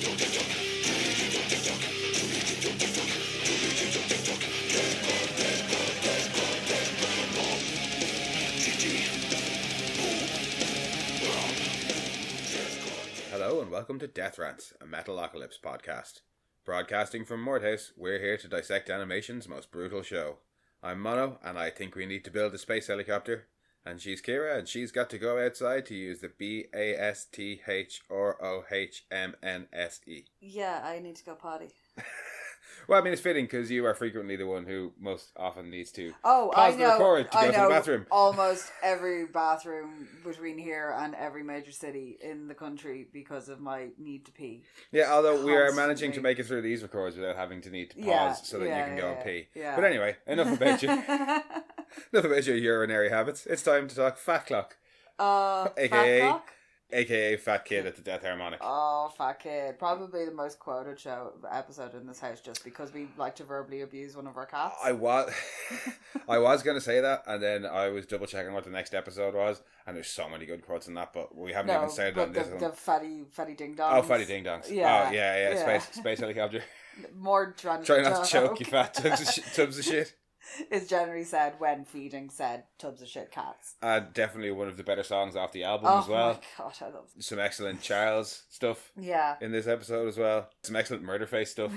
Hello and welcome to Death Rants, a Metalocalypse podcast. Broadcasting from Mordhaus, we're here to dissect animation's most brutal show. I'm Mono, and I think we need to build a space helicopter. And she's Kira, and she's got to go outside to use the BASTHROHMNSE. Yeah, I need to go potty. Well, I mean, it's fitting because you are frequently the one who most often needs to pause the record to go to the bathroom. Almost every bathroom between here and every major city in the country because of my need to pee. Yeah, although we are managing to make it through these records without having to need to pause so that you can go and pee. Yeah. But anyway, enough about you. Enough about your urinary habits. It's time to talk Fatklok. Fatklok? AKA Fatkid at the DethHarmonic. Oh, Fatkid. Probably the most quoted episode in this house just because we like to verbally abuse one of our cats. I was going to say that, and then I was double checking what the next episode was, and there's so many good quotes in that, but we haven't even said it on this one. The fatty ding dongs. Oh, fatty ding dongs. Yeah. Oh, yeah. Space helicopter. More try not to choke, you fat tubs of shit. Is generally said when feeding said tubs of shit cats. Definitely one of the better songs off the album as well. Oh my god, I love it. Some excellent Charles stuff in this episode as well. Some excellent Murderface stuff.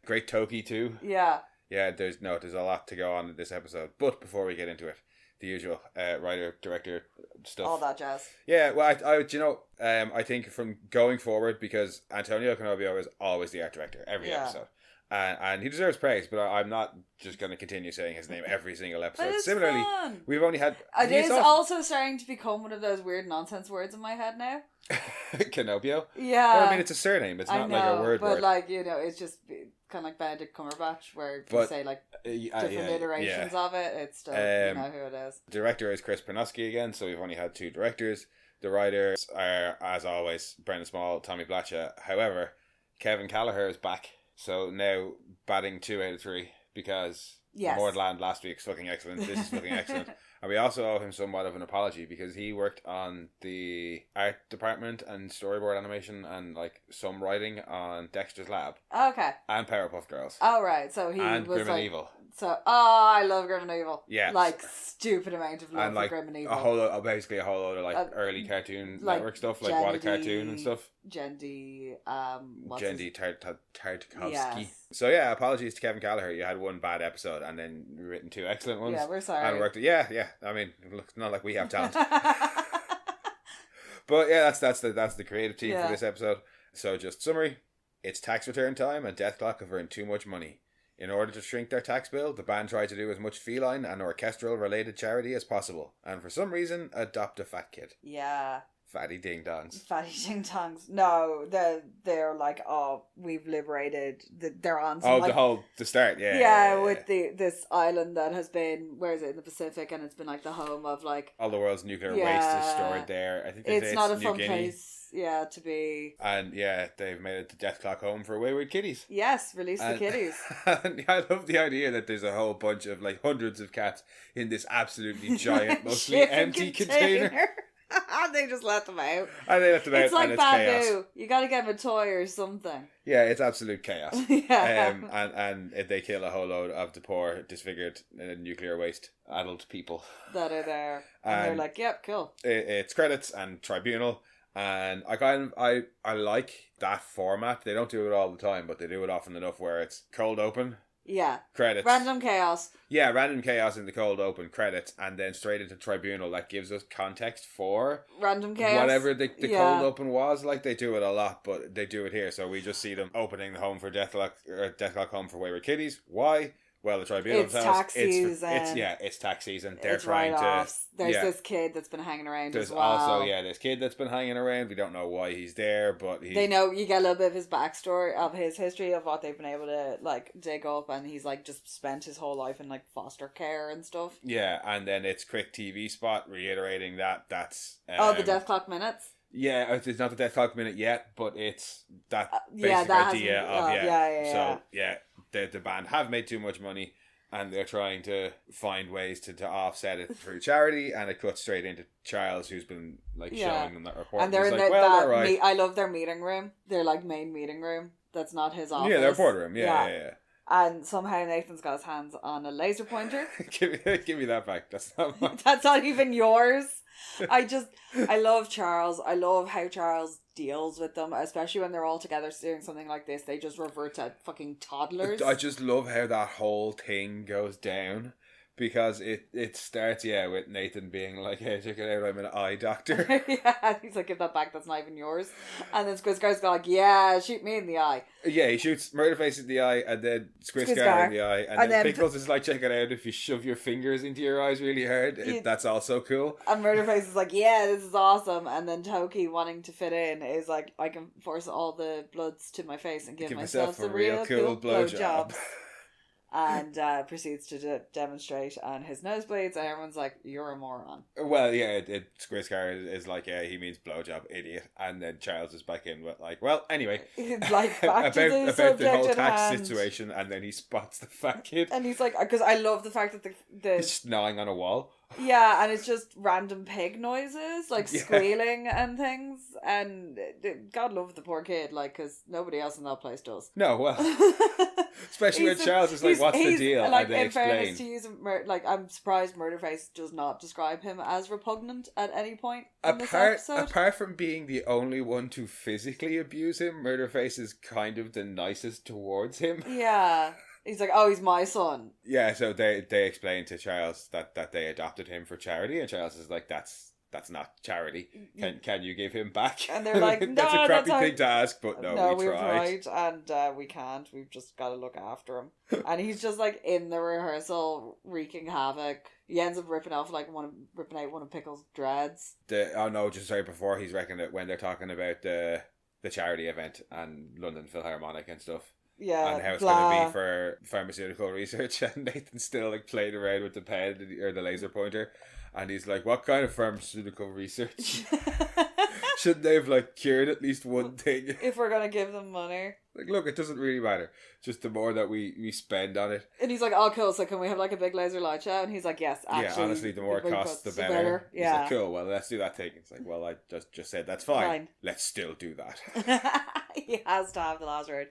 Great Toki too. Yeah, there's a lot to go on in this episode. But before we get into it, the usual writer, director stuff. All that jazz. Yeah, well, I think from going forward, because Antonio Canobio is always the art director every episode. And he deserves praise, but I'm not just going to continue saying his name every single episode. Similarly, fun. We've only had... It is also starting to become one of those weird nonsense words in my head now. Canobio? Yeah. Well, I mean, it's a surname. It's not like a word. But it's just kind of like Benedict Cumberbatch, where you say different iterations of it. It's still, you know who it is. The director is Chris Pernowski again, so we've only had two directors. The writers are, as always, Brendan Small, Tommy Blatcha. However, Kevin Gallagher is back. So now batting 2 out of 3 because Mordland last week's fucking excellent. This is fucking excellent. And we also owe him somewhat of an apology because he worked on the art department and storyboard animation and like some writing on Dexter's Lab. Okay. And Powerpuff Girls. Oh right, so he and was Grim and Evil. So I love Grim and Evil. Yeah. Like stupid amount of love and, like, for Grim and Evil. Basically a whole load of like early Cartoon Network stuff, like What a Cartoon and stuff. Jendi Tartakovsky. Yes. So yeah, apologies to Kevin Gallagher. You had one bad episode and then written 2 excellent ones. Yeah, we're sorry. And worked. Yeah. I mean, look, not like we have talent. But yeah, that's the creative team for this episode. So just summary: it's tax return time, and Dethklok have earned too much money. In order to shrink their tax bill, the band tried to do as much feline and orchestral related charity as possible, and for some reason, adopt a fat kid. Yeah. Fatty ding dongs. Fatty ding dongs. No, they're like, we've liberated. They're on some, the start, with this island that has been, where is it, in the Pacific, and it's been like the home of like all the world's nuclear waste is stored there. I think it's not a fun place. Yeah, to be. And they've made it to Dethklok home for wayward kitties. Yes, release the kitties. And I love the idea that there's a whole bunch of like hundreds of cats in this absolutely giant, mostly empty container. They just let them out. And they let them out. It's like and it's Babu. Chaos. You got to give them a toy or something. Yeah, it's absolute chaos. Yeah. And they kill a whole load of the poor, disfigured, nuclear waste adult people that are there, and they're like, "Yep, cool." It's credits and tribunal. And I like that format. They don't do it all the time, but they do it often enough where it's cold open. Yeah. Credits. Random chaos. Yeah, random chaos in the cold open, credits, and then straight into tribunal. That gives us context for random chaos. Whatever the cold open was. Like, they do it a lot, but they do it here. So we just see them opening the home for Dethklok home for wayward kitties. Why? Well, the tribunal it's tax season. It's tax season. They're it's trying to. There's this kid that's been hanging around. There's as well. also this kid that's been hanging around. We don't know why he's there, but they know. You get a little bit of his backstory, of his history, of what they've been able to like dig up, and he's like just spent his whole life in like foster care and stuff. Yeah, and then it's quick TV spot reiterating that's the Dethklok minutes. Yeah, it's not the Dethklok minute yet, but it's that basic idea of So the band have made too much money, and they're trying to find ways to offset it through charity, and it cuts straight into Charles, who's been like showing them that report. And they're in like, I love their meeting room. Their like main meeting room. That's not his office. Yeah, their boardroom. Yeah. And somehow Nathan's got his hands on a laser pointer. give me that back. That's not mine. That's not even yours. I love Charles. I love how Charles deals with them, especially when they're all together doing something like this. They just revert to fucking toddlers. I just love how that whole thing goes down. Because it starts, with Nathan being like, hey, check it out, I'm an eye doctor. Yeah, he's like, give that back, that's not even yours. And then Squizgar's like, yeah, shoot me in the eye. Yeah, he shoots Murderface in the eye, and then Squizgar in the eye. And then Pickles is like, check it out, if you shove your fingers into your eyes really hard, that's also cool. And Murderface is like, yeah, this is awesome. And then Toki, wanting to fit in, is like, I can force all the bloods to my face and give myself a real cool blowjob. And proceeds to demonstrate on his nosebleeds, and everyone's like, you're a moron. Well, yeah, Squizgar is like, yeah, he means blowjob, idiot. And then Charles is back in with like, well, anyway. Like, back about the whole tax situation, and then he spots the fat kid. And he's like, because I love the fact that the he's just gnawing on a wall. Yeah, and it's just random pig noises, like squealing and things. And God love the poor kid, like, because nobody else in that place does. No, well... Especially when Charles is like, what's the deal? Like, and they in fairness to use like, I'm surprised Murderface does not describe him as repugnant at any point in this episode. Apart from being the only one to physically abuse him, Murderface is kind of the nicest towards him. Yeah. He's like, oh, he's my son. Yeah, so they explain to Charles that they adopted him for charity, and Charles is like, that's not charity. Can you give him back? And they're like, no, that's a crappy thing to ask, but no, we tried. And we can't. We've just got to look after him. And he's just like in the rehearsal wreaking havoc. He ends up ripping out one of Pickles' dreads. Just right before he's reckoning it when they're talking about the charity event and London Philharmonic and stuff. Yeah, and how it's going to be for pharmaceutical research, and Nathan's still like playing around with the pen or the laser pointer. And he's like, what kind of pharmaceutical research? Shouldn't they have like cured at least one thing? If we're going to give them money. Like, look, it doesn't really matter. Just the more that we spend on it. And he's like, oh, cool, so can we have like a big laser light show? And he's like, yes, actually. Yeah, honestly, the more it costs, the better. Yeah. He's like, cool, well, let's do that thing. It's like, well, I just said that's fine. Let's still do that. He has to have the last word.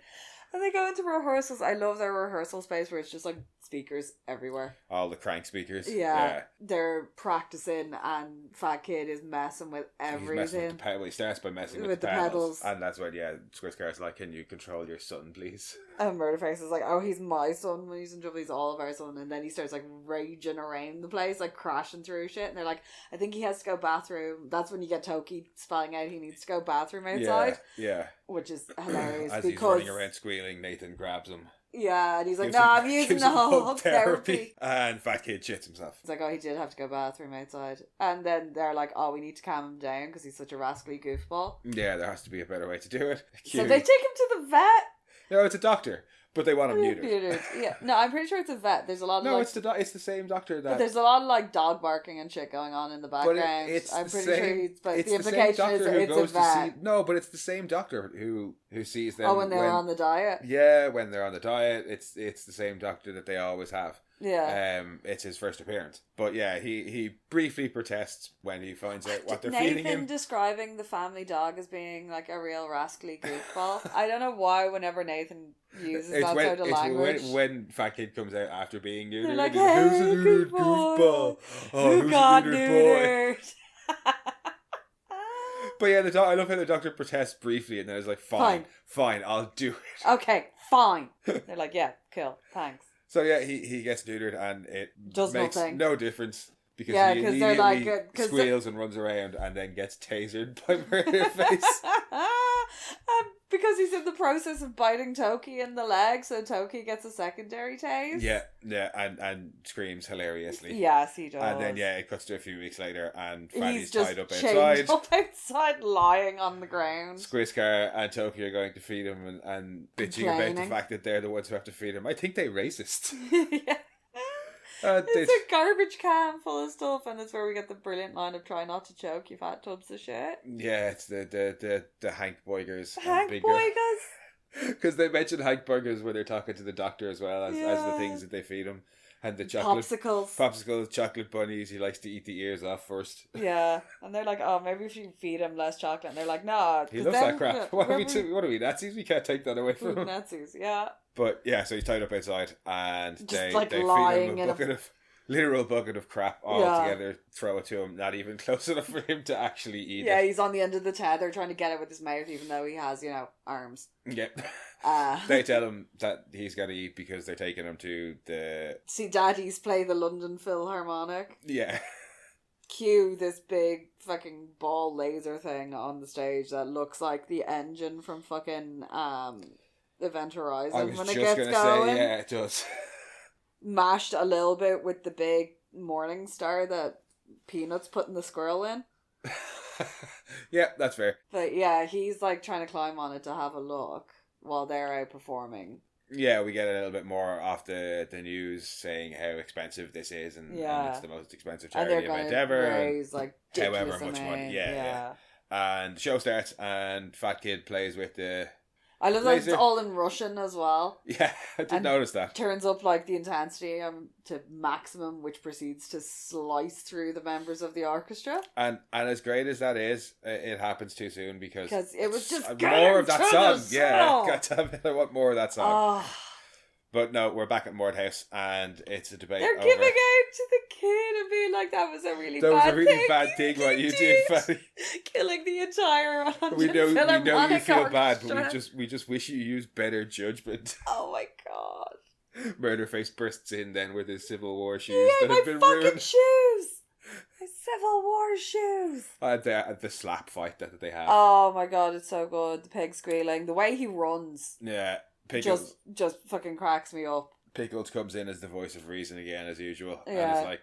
And they go into rehearsals. I love their rehearsal space where it's just like speakers everywhere. All the crank speakers. Yeah. They're practicing, and Fatkid is messing with everything. He's messing with he starts by messing with the pedals. And that's when, Squizgar's like, can you control your son, please? And Murderface is like, oh, he's my son. When he's in trouble, he's all of our son. And then he starts like raging around the place, like crashing through shit. And they're like, I think he has to go bathroom. That's when you get Toki spelling out he needs to go bathroom outside. Yeah. Which is hilarious. As he's running around squealing, Nathan grabs him. Yeah, and he's like, no, I'm using the whole therapy. And Fatkid shits himself. It's like, oh, he did have to go bathroom outside. And then they're like, oh, we need to calm him down because he's such a rascally goofball. Yeah, there has to be a better way to do it. So they take him to the vet. No, it's a doctor. But they want him neutered. Yeah, no, I'm pretty sure it's a vet. There's a lot of it's the same doctor that. But there's a lot of like dog barking and shit going on in the background. I'm pretty sure he's. But the implication is it's a vet. No, but it's the same doctor who sees them. Oh, when they're on the diet. Yeah, when they're on the diet, it's the same doctor that they always have. Yeah. It's his first appearance. But yeah, he briefly protests when he finds out what they're feeding him. Nathan describing the family dog as being like a real rascally goofball. I don't know why whenever Nathan uses that sort of language. When Fatkid comes out after being neutered. They're like, hey, who's a neutered goofball? Oh, who got neutered? But yeah, I love how the doctor protests briefly and then is like, fine, I'll do it. Okay, fine. They're like, yeah, cool, thanks. So yeah, he gets neutered and it makes no difference because he immediately squeals and runs around and then gets tasered by Murderface. Because he's in the process of biting Toki in the leg, so Toki gets a secondary tase. Yeah, and screams hilariously. Yes, he does. And then it cuts to a few weeks later, and Fatty's just tied up outside, lying on the ground. Squizgar and Toki are going to feed him and bitching about the fact that they're the ones who have to feed him. I think they're racist. Yeah. It's a garbage can full of stuff, and it's where we get the brilliant line of "try not to choke, you fat tubs of shit." Yeah, it's the Hankboigers. Hankboigers. Because they mention Hankboigers when they're talking to the doctor as well as the things that they feed him. And the chocolate popsicles, chocolate bunnies. He likes to eat the ears off first. Yeah, and they're like, oh, maybe if you feed him less chocolate, and they're like, no, he loves that crap. What are we Nazis? We can't take that away from him. Nazis, yeah. But yeah, so he's tied up outside, and just they like feed him a literal bucket of crap all together, throw it to him, not even close enough for him to actually eat it. Yeah, he's on the end of the tether trying to get it with his mouth, even though he has, arms. Yeah. They tell him that he's got to eat because they're taking him to the... See daddies play the London Philharmonic. Yeah. Cue this big fucking ball laser thing on the stage that looks like the engine from fucking Event Horizon when it gets going. Yeah, it does. Mashed a little bit with the big morning star that Peanuts putting the squirrel in. Yeah, that's fair. But yeah, he's like trying to climb on it to have a look while they're out performing. Yeah, we get a little bit more off the news saying how expensive this is and it's the most expensive charity event ever. Raise, like, however much money. Yeah. And the show starts and Fatkid plays with the... I love that it's all in Russian as well. Yeah, I did notice that. Turns up like the intensity to maximum, which proceeds to slice through the members of the orchestra. And as great as that is, it happens too soon because it was just more of that song. Yeah, I want more of that song. Oh. But no, we're back at Mordhouse, and it's a debate. They're giving out to the kid and being like, "That was a really bad thing what you did, Fatty. Killing the entire we know you feel bad, but we just wish you used better judgment." Oh my god! Murderface bursts in then with his Civil War shoes that have been ruined. Shoes. My Civil War shoes. The slap fight that they have. Oh my god, it's so good. The pig squealing, the way he runs. Yeah. Pickles just fucking cracks me up. Pickles comes in as the voice of reason again, as usual. Yeah. And it's like,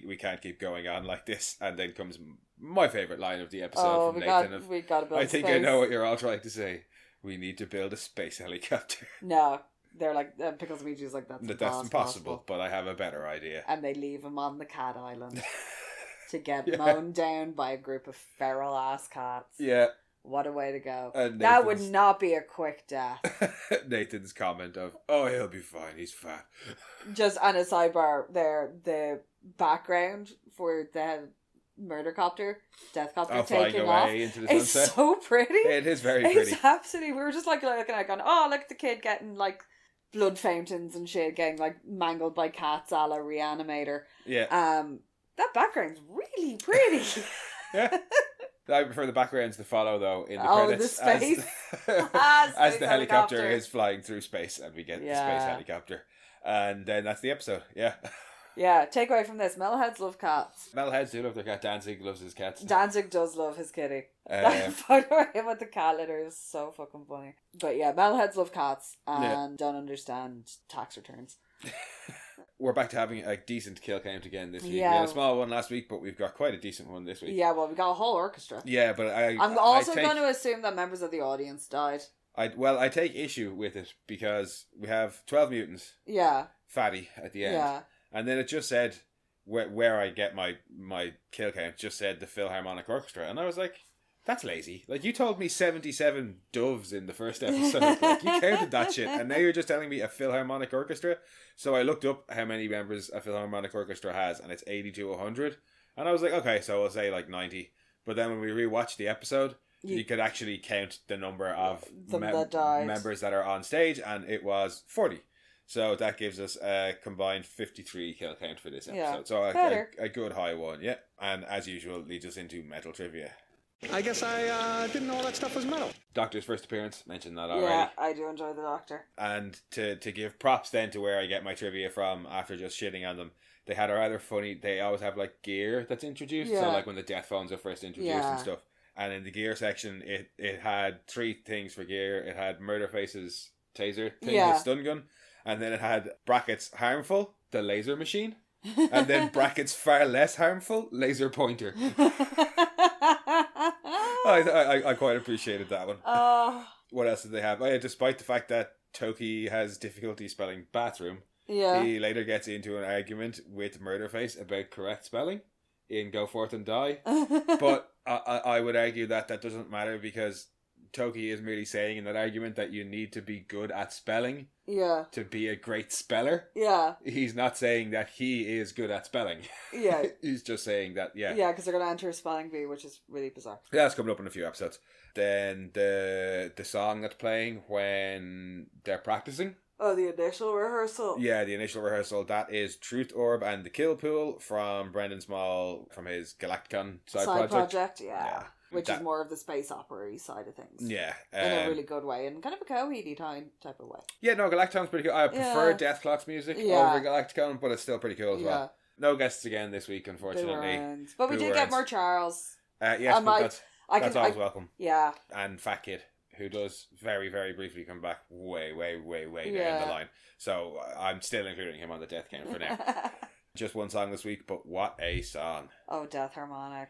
we can't keep going on like this. And then comes my favourite line of the episode from Nathan. We got to build I think I know what you're all trying to say. We need to build a space helicopter. No. They're like, Pickles immediately is like, that's impossible, but I have a better idea. And they leave him on the cat island to get mown down by a group of feral ass cats. Yeah. What a way to go. That would not be a quick death. Nathan's comment of, oh, he'll be fine, he's fat. Just on a sidebar there, the background for the Dethklok taking off into the sunset. It's so pretty. It is very pretty. It's absolutely, we were just like looking at it going, oh, look at the kid getting like blood fountains and shit, getting like mangled by cats a la Reanimator. Yeah. That background's really pretty. Yeah. I prefer the backgrounds to follow, though, in the credits. The space. As the helicopter is flying through space, and we get the space helicopter. And then that's the episode, yeah. Yeah, take away from this. Metalheads love cats. Metalheads do love their cat. Danzig loves his cats. Danzig does love his kitty. That photo of him with the cat litter is so fucking funny. But yeah, metalheads love cats and don't understand tax returns. We're back to having a decent kill count again this week. Yeah. We had a small one last week, but we've got quite a decent one this week. Yeah, well, we got a whole orchestra. Yeah, but I'm also going to assume that members of the audience died. I take issue with it because we have 12 mutants. Yeah. Fatty at the end. Yeah. And then it just said where I get my kill count, just said the Philharmonic Orchestra. And I was like, that's lazy. Like, you told me 77 doves in the first episode. Like, you counted that shit. And now you're just telling me a Philharmonic Orchestra. So I looked up how many members a Philharmonic Orchestra has, and it's 80 to 100. And I was like, okay, so I'll say like 90. But then when we rewatched the episode, you could actually count the number of members that are on stage, and it was 40. So that gives us a combined 53 kill count for this episode. Yeah, so a good high one, yeah. And as usual, leads us into metal trivia. I guess I didn't know all that stuff was metal. Doctor's first appearance, mentioned that already. Yeah, I do enjoy the Doctor. And to give props then to where I get my trivia from after just shitting on them, they had a rather funny, they always have like gear that's introduced. Yeah. So like when the death phones are first introduced and stuff. And in the gear section, it had 3 things for gear. It had Murderface's taser thing, his stun gun. And then it had brackets harmful, the laser machine. And then brackets far less harmful, laser pointer. I quite appreciated that one. What else did they have? Despite the fact that Toki has difficulty spelling bathroom, he later gets into an argument with Murderface about correct spelling in Go Forth and Die. But I would argue that doesn't matter because Toki is merely saying in that argument that you need to be good at spelling Yeah. to be a great speller. Yeah. He's not saying that he is good at spelling. Yeah. He's just saying that, yeah. Yeah, because they're going to enter a spelling bee, which is really bizarre. Yeah, that's coming up in a few episodes. Then the song that's playing when they're practicing. Oh, the initial rehearsal. Yeah, the initial rehearsal. That is Truth Orb and the Kill Pool from Brendan Small from his Galacticon side project. Yeah. Which is more of the space opera side of things. Yeah. In a really good way, and kind of a Coheedy type of way. Yeah, no, Galacticon's pretty cool. I prefer Dethklok's music over Galacticon, but it's still pretty cool as well. No guests again this week, unfortunately. But we did get more Charles. Yes, but that's always welcome. Yeah. And Fatkid, who does very, very briefly come back way down the line. So I'm still including him on the death count for now. Just one song this week, but what a song. Oh, DethHarmonic.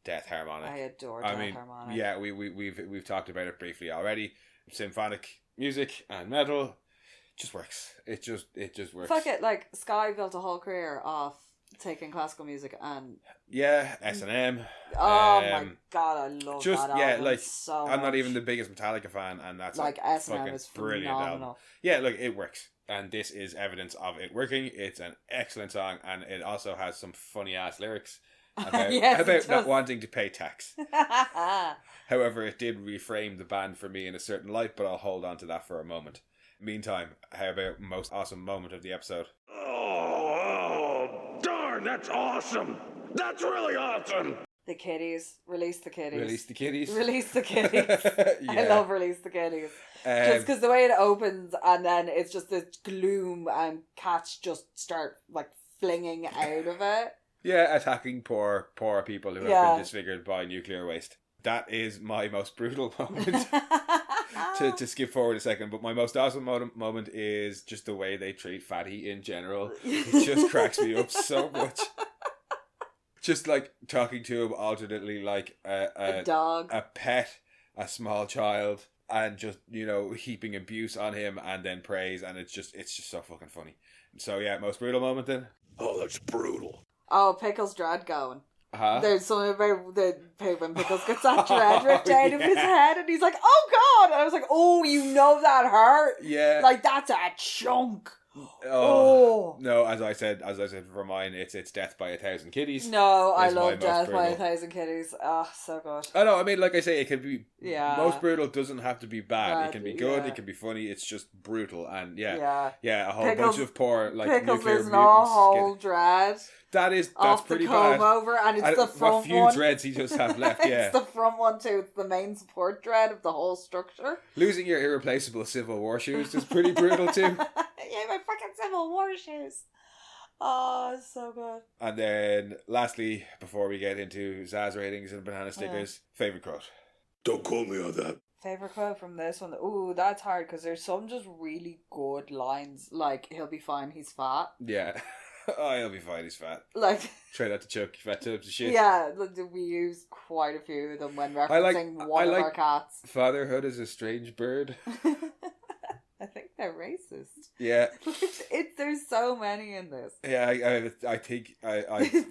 DethHarmonic. I adore DethHarmonic. Yeah, we've talked about it briefly already. Symphonic music and metal just works. It just works. Fuck it, like Sky built a whole career off taking classical music and S1E10. Oh my god, I love that album so I'm not much. even the biggest Metallica fan, and that's like S1E10 is brilliant phenomenal. album. Yeah, look, it works. And this is evidence of it working. It's an excellent song, and it also has some funny ass lyrics about not wanting to pay tax. However, it did reframe the band for me in a certain light, but I'll hold on to that for a moment. Meantime, how about most awesome moment of the episode? Oh, darn, that's awesome. That's really awesome. The kitties. Release the kitties. Release the kitties. Release the kitties. Yeah. I love Release the Kitties. Just because the way it opens and then it's just this gloom and cats just start like flinging out of it. Yeah, attacking poor people who have been disfigured by nuclear waste. That is my most brutal moment. to skip forward a second, but my most awesome moment is just the way they treat Fatty in general. It just cracks me up so much. Just like talking to him alternately like a dog, a pet, a small child, and just, you know, heaping abuse on him and then praise, and it's just so fucking funny. So yeah, most brutal moment then? Oh, that's brutal. Oh, Pickles' dread going. Uh-huh. There's something about when Pickles gets that dread ripped out of his head and he's like, oh god! And I was like, oh, you know that hurt? Yeah. Like, that's a chunk. Oh. No, as I said for mine, it's Death by 1,000 Kitties. No, I love Death by 1,000 Kitties. Oh, so good. I know, I mean, like I say, it can be... Yeah. Most brutal doesn't have to be bad. It can be good, it can be funny, it's just brutal. And yeah, a whole bunch of poor, like, Pickles nuclear losing mutants. A whole dread. That's pretty bad. Over, and it's the front what few one. dreads he just have left, yeah. It's the front one too. It's the main support dread of the whole structure. Losing your irreplaceable Civil War shoes is pretty brutal too. Yeah, my fucking Civil War shoes. Oh, it's so good. And then, lastly, before we get into Zaz ratings and banana stickers, favourite quote. Don't quote me on that. Favourite quote from this one? Ooh, that's hard because there's some just really good lines. Like, he'll be fine, he's fat. Yeah. Oh, he'll be fine, he's fat. Like, try not to choke fat tubs of shit. Yeah, we use quite a few of them when referencing one of our cats. Fatherhood is a strange bird. I think they're racist. Yeah. There's so many in this. Yeah, I think I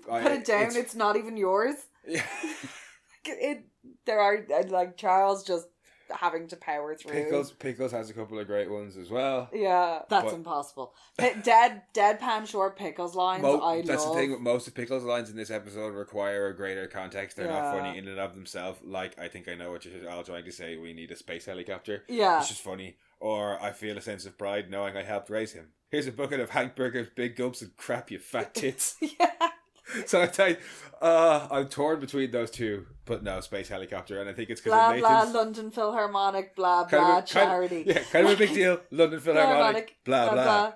put it down. It's not even yours. Yeah. There are like Charles just having to power through. Pickles has a couple of great ones as well. Yeah, that's impossible. Deadpan short Pickles lines. That's the thing. Most of Pickles' lines in this episode require a greater context. They're not funny in and of themselves. Like, I think I know what you're all trying to say. We need a space helicopter. Yeah, it's just funny. Or I feel a sense of pride knowing I helped raise him. Here's a bucket of Hankboigers, big gulps, and crap, you fat tits. Yeah. So I tell you, I'm torn between those two, but no, space helicopter, and I think it's because blah of Nathan's... blah London Philharmonic, blah blah charity. Kind of a big deal. London Philharmonic, blah blah.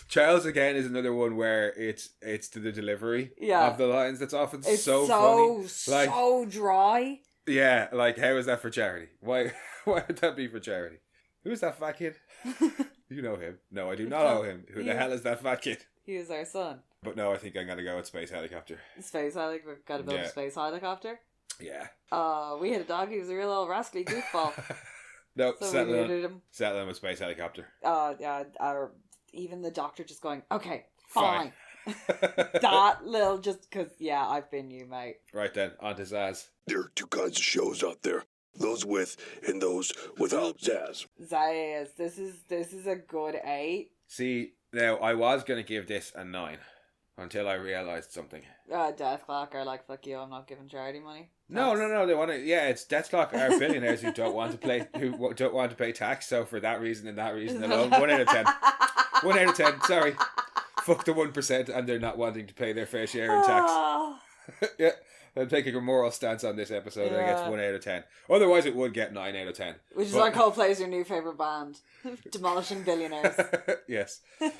Charles again is another one where it's to the delivery of the lines that's often so funny, so dry. Yeah, like how is that for charity? Why would that be for charity? Who's that fat kid? You know him. No, I do not know him. Who the hell is that fat kid? He is our son. But no, I think I'm going to go with space helicopter. Space helicopter? Got to build a space helicopter? Yeah. We had a dog. He was a real old rascally goofball. No, So we settle neutered him. in with space helicopter. Yeah. Even the doctor just going, okay, fine. That little, just because, yeah, I've been you, mate. Right then, on to Zaz. There are two kinds of shows out there. Those with and those without Zaz. Zaz, this is a good 8. See, now, I was going to give this a 9 until I realised something. Dethklok are like, fuck you, I'm not giving charity money. No, they want to. Yeah, it's Dethklok are billionaires who don't want to pay tax. So for that reason and that reason alone, 1 out of 10. 1 out of 10. Sorry, fuck the 1%, and they're not wanting to pay their fair share in tax. Yeah, I'm taking a moral stance on this episode. And it gets 1 out of 10. Otherwise, it would get 9 out of 10. Which is why Coldplay's your new favorite band, demolishing billionaires. Yes. It's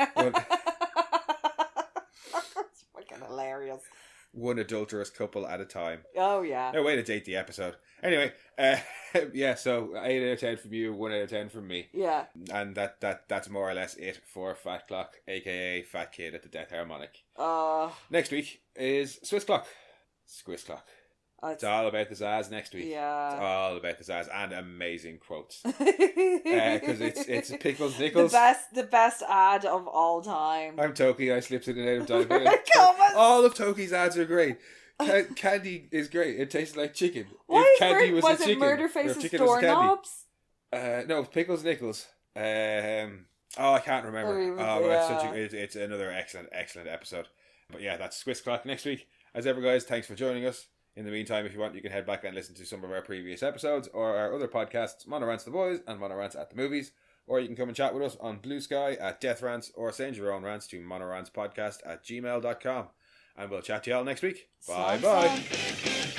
fucking hilarious. One adulterous couple at a time. Oh, yeah. No way to date the episode. Anyway, yeah, so 8 out of 10 from you, 1 out of 10 from me. Yeah. And that's more or less it for Fatklok, aka Fatkid at the DethHarmonic. Next week is Swissklok. Swissklok. It's all about the Zaz next week. Yeah. It's all about the Zaz and amazing quotes. Because it's Pickles Nichols. The best ad of all time. I'm Toki, I slips in and out of diabetes. All of Toki's ads are great. Candy is great. It tastes like chicken. Why if candy was a chicken, Murderface's doorknobs? No, Pickles Nichols. I can't remember. It's another excellent episode. But yeah, that's Swissklok next week. As ever, guys, thanks for joining us. In the meantime, if you want, you can head back and listen to some of our previous episodes or our other podcasts, Monorants the Boys and Monorants at the Movies. Or you can come and chat with us on Blue Sky at Death Rants or send your own rants to monorantspodcast@gmail.com. And we'll chat to you all next week. Bye-bye.